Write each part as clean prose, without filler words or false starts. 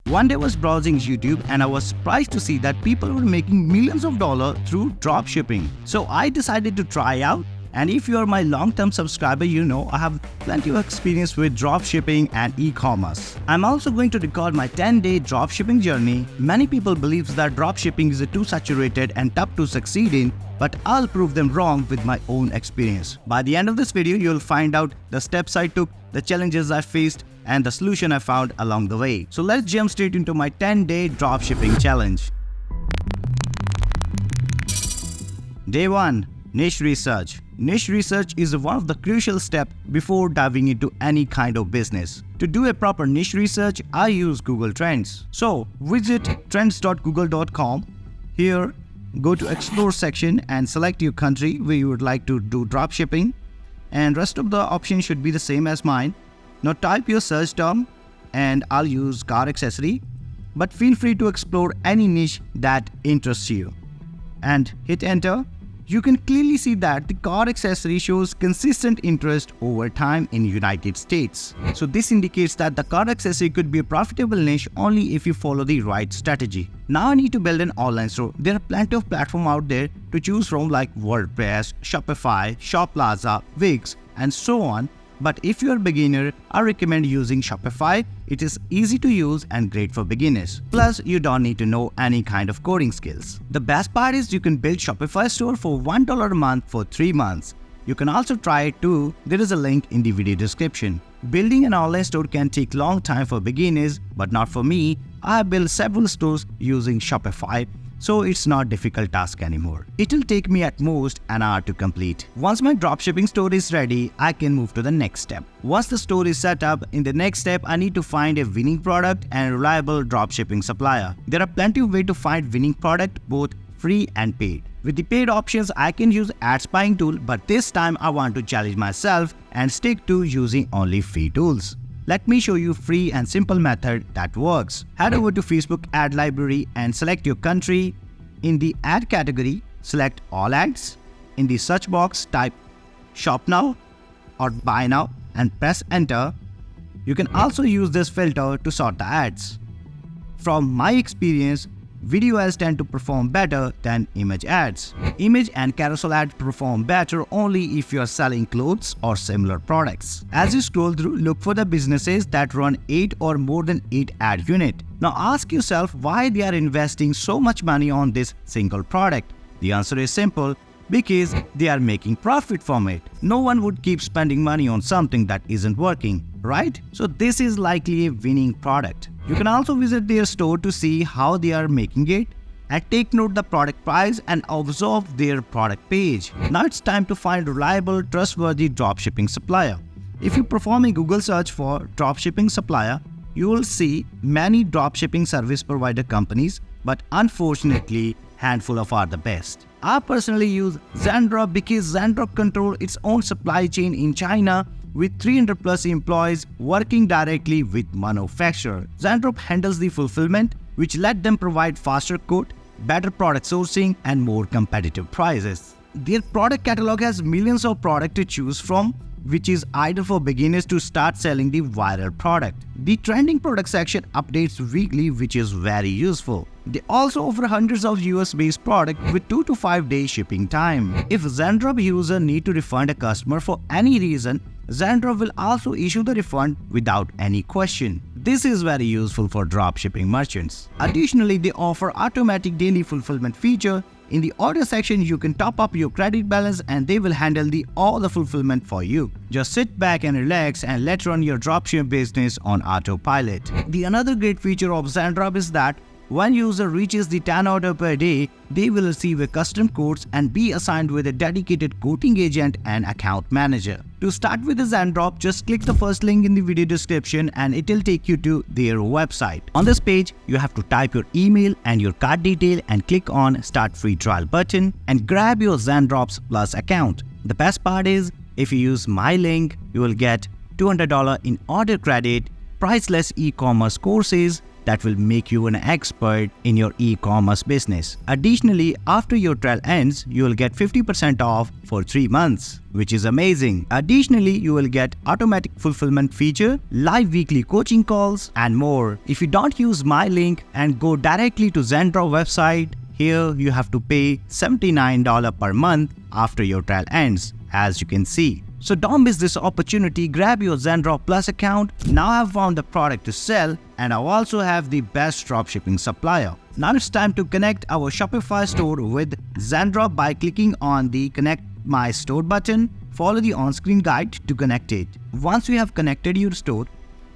One day I was browsing YouTube and I was surprised to see that people were making millions of dollars through dropshipping. So I decided to try out. And if you are my long-term subscriber, you know I have plenty of experience with dropshipping and e-commerce. I'm also going to record my 10-day dropshipping journey. Many people believe that dropshipping is too saturated and tough to succeed in, but I'll prove them wrong with my own experience. By the end of this video, you'll find out the steps I took, the challenges I faced, and the solution I found along the way. So let's jump straight into my 10-day dropshipping challenge. Day 1. Niche research. Niche research is one of the crucial steps before diving into any kind of business. To do a proper niche research, I use Google Trends. So visit trends.google.com. Here, go to Explore section and select your country where you would like to do dropshipping. And rest of the options should be the same as mine. Now type your search term and I'll use car accessory. But feel free to explore any niche that interests you. And hit enter. You can clearly see that the car accessory shows consistent interest over time in United States. So this indicates that the car accessory could be a profitable niche only if you follow the right strategy. Now I need to build an online store. There are plenty of platforms out there to choose from like WordPress, Shopify, 𝗀𝗶𝗶𝗹, Wix, and so on. But if you're a beginner, I recommend using Shopify. It is easy to use and great for beginners. Plus, you don't need to know any kind of coding skills. The best part is you can build Shopify store for $1 a month for 3 months. You can also try it too. There is a link in the video description. Building an online store can take long time for beginners, but not for me. I have built several stores using Shopify. So it's not a difficult task anymore. It will take me at most an hour to complete. Once my dropshipping store is ready, I can move to the next step. Once the store is set up, in the next step, I need to find a winning product and reliable dropshipping supplier. There are plenty of ways to find winning product, both free and paid. With the paid options, I can use ad spying tool, but this time I want to challenge myself and stick to using only free tools. Let me show you a free and simple method that works. Head over to Facebook ad library and select your country. In the ad category, select all ads. In the search box, type shop now or buy now and press enter. You can also use this filter to sort the ads. From my experience, video ads tend to perform better than image ads. Image and carousel ads perform better only if you are selling clothes or similar products. As you scroll through, look for the businesses that run 8 or more than 8 ad units. Now ask yourself why they are investing so much money on this single product. The answer is simple. Because they are making profit from it. No one would keep spending money on something that isn't working, right? So this is likely a winning product. You can also visit their store to see how they are making it and take note the product price and observe their product page. Now it's time to find a reliable, trustworthy dropshipping supplier. If you perform a Google search for dropshipping supplier, you will see many dropshipping service provider companies, but unfortunately, handful of are the best. I personally use Zendrop because Zendrop controls its own supply chain in China with 300 plus employees working directly with manufacturer. Zendrop handles the fulfillment, which let them provide faster quote, better product sourcing, and more competitive prices. Their product catalog has millions of products to choose from, which is ideal for beginners to start selling the viral product. The trending product section updates weekly, which is very useful. They also offer hundreds of US-based products with 2 to 5 day shipping time. If Zendrop user need to refund a customer for any reason, Zendrop will also issue the refund without any question. This is very useful for dropshipping merchants. Additionally, they offer automatic daily fulfillment feature. In the order section, you can top up your credit balance and they will handle all the fulfillment for you. Just sit back and relax and let run your dropshipping business on autopilot. The another great feature of Zendrop is that when user reaches the 10 orders per day, they will receive a custom quotes and be assigned with a dedicated quoting agent and account manager. To start with the Zendrop, just click the first link in the video description and it will take you to their website. On this page, you have to type your email and your card detail and click on Start Free Trial button and grab your Zendrop's Plus account. The best part is, if you use my link, you will get $200 in order credit, priceless e-commerce courses, that will make you an expert in your e-commerce business. Additionally, after your trial ends, you will get 50% off for 3 months, which is amazing. Additionally, you will get automatic fulfillment feature, live weekly coaching calls, and more. If you don't use my link and go directly to Zendrop website, here you have to pay $79 per month after your trial ends, as you can see. So don't miss this opportunity. Grab your Zendrop Plus account. Now I've found the product to sell, and I also have the best dropshipping supplier. Now it's time to connect our Shopify store with Zendrop by clicking on the Connect My Store button. Follow the on-screen guide to connect it. Once you have connected your store,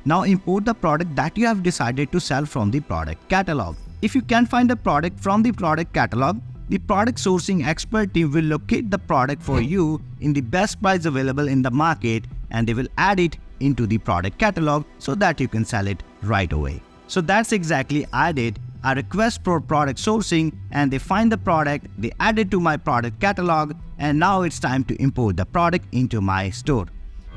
now import the product that you have decided to sell from the product catalog. If you can't find the product from the product catalog, the product sourcing expert team will locate the product for you in the best price available in the market, and they will add it into the product catalog so that you can sell it right away. So that's exactly I did. I request for product sourcing and they find the product, they add it to my product catalog, and now it's time to import the product into my store.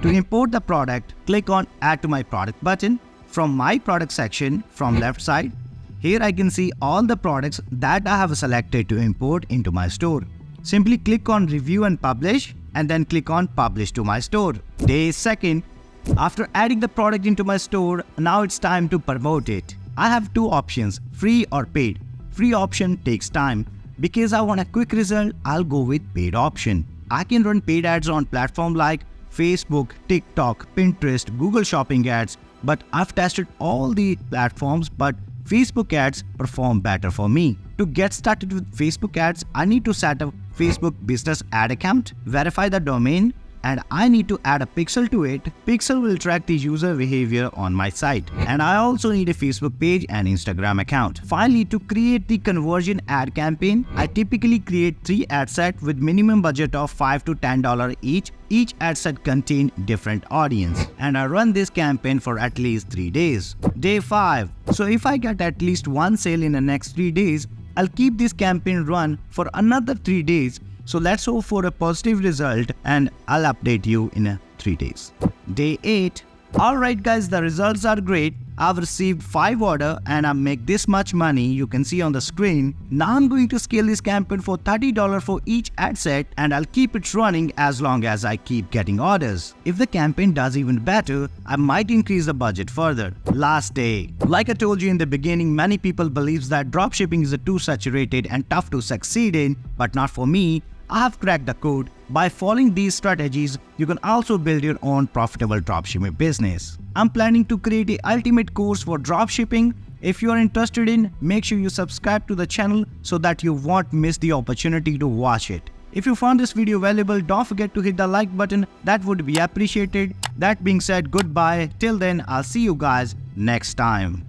To import the product, click on Add to my product button. From my product section from left side, here I can see all the products that I have selected to import into my store. Simply click on Review and Publish, and then click on Publish to my store. Day 2nd. After adding the product into my store, now it's time to promote it. I have two options, free or paid. Free option takes time. Because I want a quick result, I'll go with paid option. I can run paid ads on platforms like Facebook, TikTok, Pinterest, Google Shopping ads, but I've tested all the platforms, but Facebook ads perform better for me. To get started with Facebook ads, I need to set up Facebook business ad account, verify the domain, and I need to add a pixel to it. Pixel will track the user behavior on my site. And I also need a Facebook page and Instagram account. Finally, to create the conversion ad campaign, I typically create 3 ad sets with minimum budget of $5 to $10 each. Each ad set contains different audience. And I run this campaign for at least 3 days. Day 5. So if I get at least one sale in the next 3 days, I'll keep this campaign run for another 3 days. So let's hope for a positive result, and I'll update you in 3 days. Day 8. Alright guys, the results are great. I've received 5 orders and I make this much money, you can see on the screen. Now I'm going to scale this campaign for $30 for each ad set, and I'll keep it running as long as I keep getting orders. If the campaign does even better, I might increase the budget further. Last day. Like I told you in the beginning, many people believe that dropshipping is too saturated and tough to succeed in, but not for me. I have cracked the code. By following these strategies, you can also build your own profitable dropshipping business. I'm planning to create an ultimate course for dropshipping. If you are interested in, make sure you subscribe to the channel so that you won't miss the opportunity to watch it. If you found this video valuable, don't forget to hit the like button. That would be appreciated. That being said, goodbye. Till then, I'll see you guys next time.